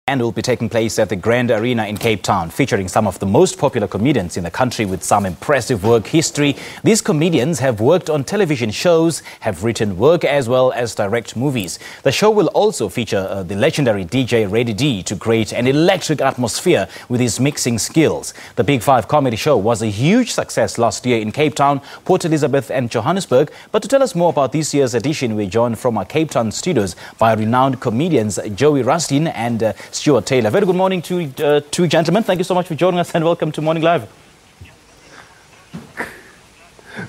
And will be taking place at the Grand Arena in Cape Town, featuring some of the most popular comedians in the country with some impressive work history. These comedians have worked on television shows, have written work as well as direct movies. The show will also feature the legendary DJ Rasdien to create an electric atmosphere with his mixing skills. The Big Five comedy show was a huge success last year in Cape Town, Port Elizabeth and Johannesburg. But to tell us more about this year's edition, we're joined from our Cape Town studios by renowned comedians Joey Rasdien and Stuart Taylor. Very good morning to two gentlemen. Thank you so much for joining us and welcome to Morning Live.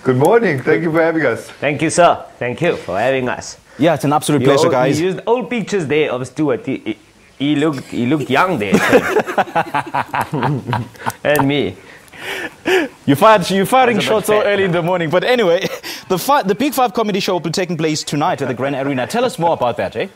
Good morning. Thank you for having us. Thank you, sir. Thank you for having us. Yeah, it's an absolute pleasure, guys. You used old pictures there of Stuart. He looked young there. And me. You're firing shots so early in the morning. But anyway, the Big Five comedy show will be taking place tonight at the Grand Arena. Tell us more about that, eh?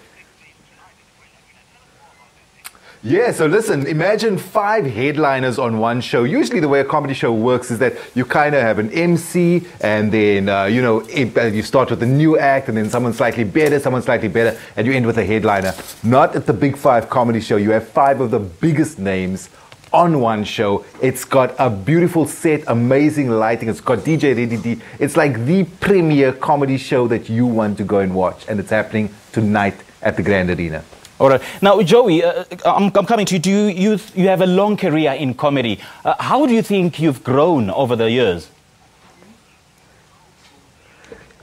Yeah, so listen, imagine 5 headliners on one show. Usually the way a comedy show works is that you kind of have an MC and then, you start with a new act and then someone slightly better, and you end with a headliner. Not at the Big Five comedy show. You have 5 of the biggest names on one show. It's got a beautiful set, amazing lighting. It's got DJ Rasdien. It's like the premier comedy show that you want to go and watch. And it's happening tonight at the Grand Arena. All right. Now, Joey, I'm coming to you. You have a long career in comedy. How do you think you've grown over the years?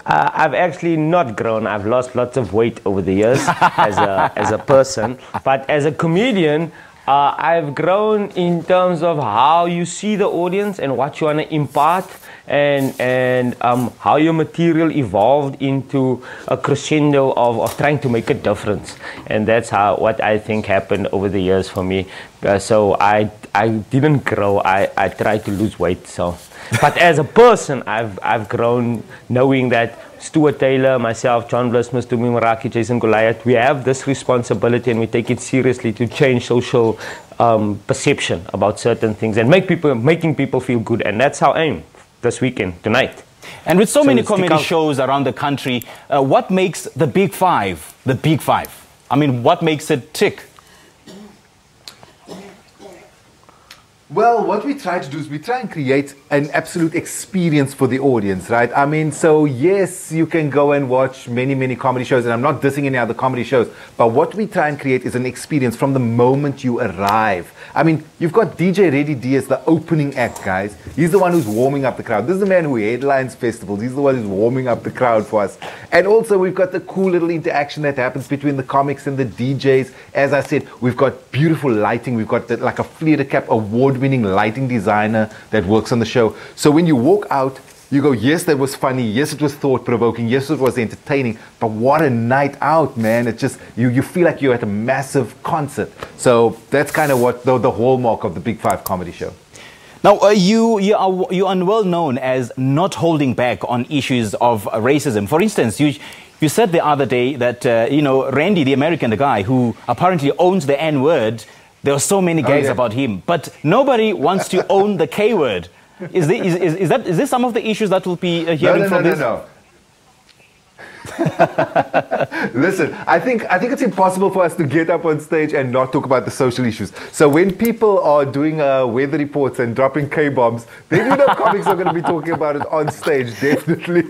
I've actually not grown. I've lost lots of weight over the years as a person. But as a comedian, I've grown in terms of how you see the audience and what you want to impart, and how your material evolved into a crescendo of trying to make a difference. And that's what I think happened over the years for me. So I didn't grow. I tried to lose weight. So, but as a person, I've grown knowing that Stuart Taylor, myself, John Bliss, Mr. Mimaraki, Jason Goliath, we have this responsibility and we take it seriously to change social perception about certain things and making people feel good. And that's our aim this weekend, tonight. And with so many comedy shows around the country, what makes the Big Five the Big Five? I mean, what makes it tick? Well, what we try to do is we try and create an absolute experience for the audience, right? I mean, so yes, you can go and watch many comedy shows, and I'm not dissing any other comedy shows, but what we try and create is an experience from the moment you arrive. I mean, you've got DJ Rasdien as the opening act, guys. He's the one who's warming up the crowd. This is the man who headlines festivals. He's the one who's warming up the crowd for us. And also, we've got the cool little interaction that happens between the comics and the DJs. As I said, we've got beautiful lighting. We've got like a Fleer Cap award-winning lighting designer that works on the show. So when you walk out, you go, yes, that was funny. Yes, it was thought-provoking. Yes, it was entertaining. But what a night out, man. It's just, you feel like you're at a massive concert. So that's kind of what the hallmark of the Big Five comedy show. Now, you are well known as not holding back on issues of racism. For instance, you said the other day that, Randy, the American, the guy who apparently owns the N-word, there are so many gags about him, but nobody wants to own the K-word. Is this some of the issues that we'll be hearing from this? No. Listen, I think it's impossible for us to get up on stage and not talk about the social issues. So when people are doing weather reports and dropping K-bombs, then comics are going to be talking about it on stage, definitely.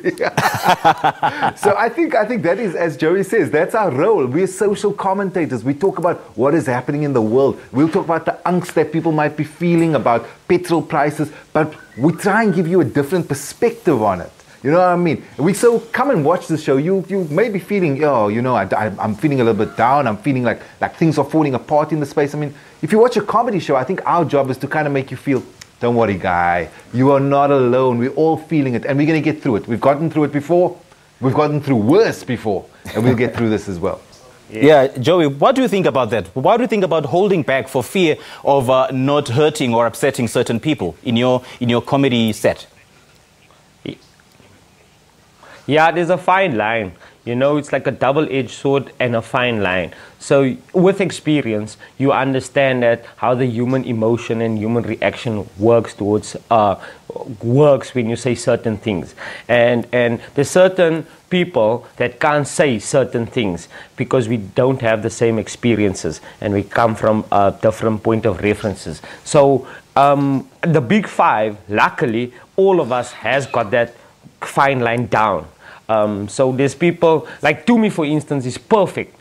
So I think that is, as Joey says, that's our role. We're social commentators. We talk about what is happening in the world. We'll talk about the angst that people might be feeling about petrol prices, but we try and give you a different perspective on it. You know what I mean? So come and watch the show. You may be feeling, I'm feeling a little bit down. I'm feeling like things are falling apart in the space. I mean, if you watch a comedy show, I think our job is to kind of make you feel, don't worry, guy. You are not alone. We're all feeling it, and we're going to get through it. We've gotten through it before. We've gotten through worse before, and we'll get through this as well. Yeah, Joey, what do you think about that? What do you think about holding back for fear of not hurting or upsetting certain people in your comedy set? Yeah, there's a fine line. You know, it's like a double-edged sword and a fine line. So with experience, you understand that how the human emotion and human reaction works when you say certain things. And there's certain people that can't say certain things because we don't have the same experiences and we come from a different point of references. So the big five, luckily, all of us has got that fine line down. So there's people, like Tumi, for instance, is perfect.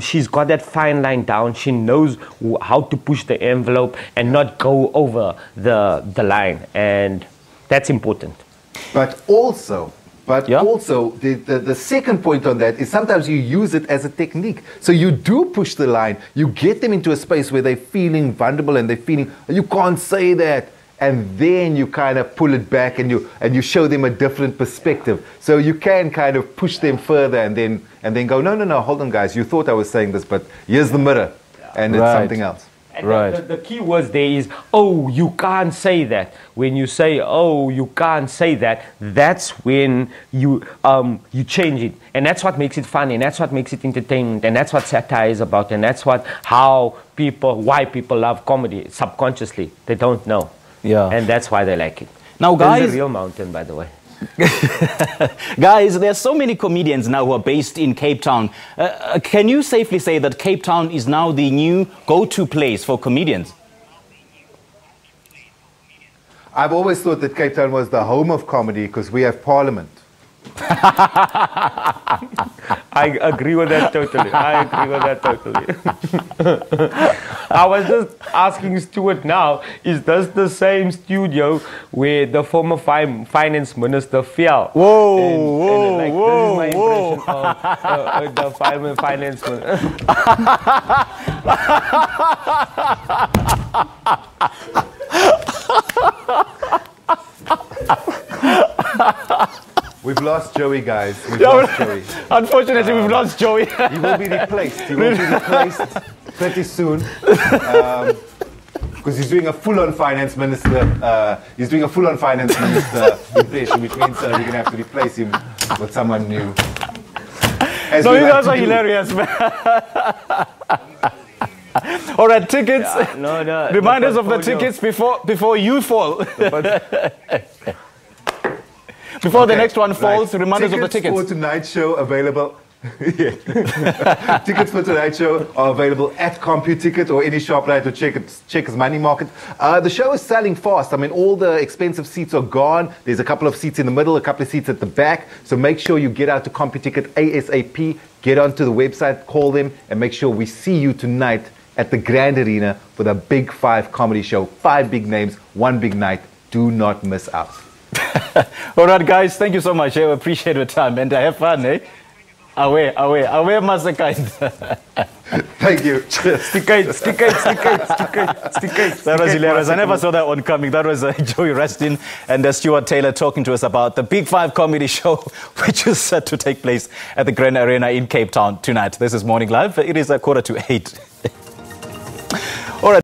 She's got that fine line down. She knows how to push the envelope and not go over the line. And that's important. But also, the second point on that is sometimes you use it as a technique. So you do push the line. You get them into a space where they're feeling vulnerable and they're feeling, you can't say that. And then you kind of pull it back and you show them a different perspective. So you can kind of push them further and then go, no, hold on, guys. You thought I was saying this, but here's the mirror, and it's something else. And the key words there is, oh, you can't say that. When you say, oh, you can't say that, that's when you change it. And that's what makes it funny, and that's what makes it entertainment, and that's what satire is about, and that's why people love comedy subconsciously. They don't know. Yeah. And that's why they like it. Now, guys, it's a real mountain, by the way. Guys, there are so many comedians now who are based in Cape Town. Can you safely say that Cape Town is now the new go-to place for comedians? I've always thought that Cape Town was the home of comedy because we have Parliament. I agree with that totally. I was just asking Stuart now, is this the same studio where the former finance minister fell? Whoa, This is my impression of the finance minister. We've lost Joey, guys. We've lost Joey. Unfortunately, we've lost Joey. He will be replaced. He will be replaced pretty soon. Because he's doing a full-on finance minister. He's doing a full-on finance minister impression, which means we're going to have to replace him with someone new. No, you guys are hilarious, man. All right, tickets. Yeah, Remind us of the tickets before you fall. Before the next one falls, remind us of the tickets. Tickets for tonight's show available. Tickets for tonight's show are available at CompuTicket or any shop right or Checkers Money Market. The show is selling fast. I mean, all the expensive seats are gone. There's a couple of seats in the middle, a couple of seats at the back. So make sure you get out to CompuTicket ASAP. Get onto the website, call them, and make sure we see you tonight at the Grand Arena for the Big Five comedy show. 5 big names, 1 big night. Do not miss out. All right, guys, thank you so much. I appreciate your time and have fun, eh? Away, Masakain. Thank you. Stick That was hilarious. I never saw that one coming. That was Joey Rasdien and Stuart Taylor talking to us about the Big Five comedy show, which is set to take place at the Grand Arena in Cape Town tonight. This is Morning Live. It is 7:45. All right.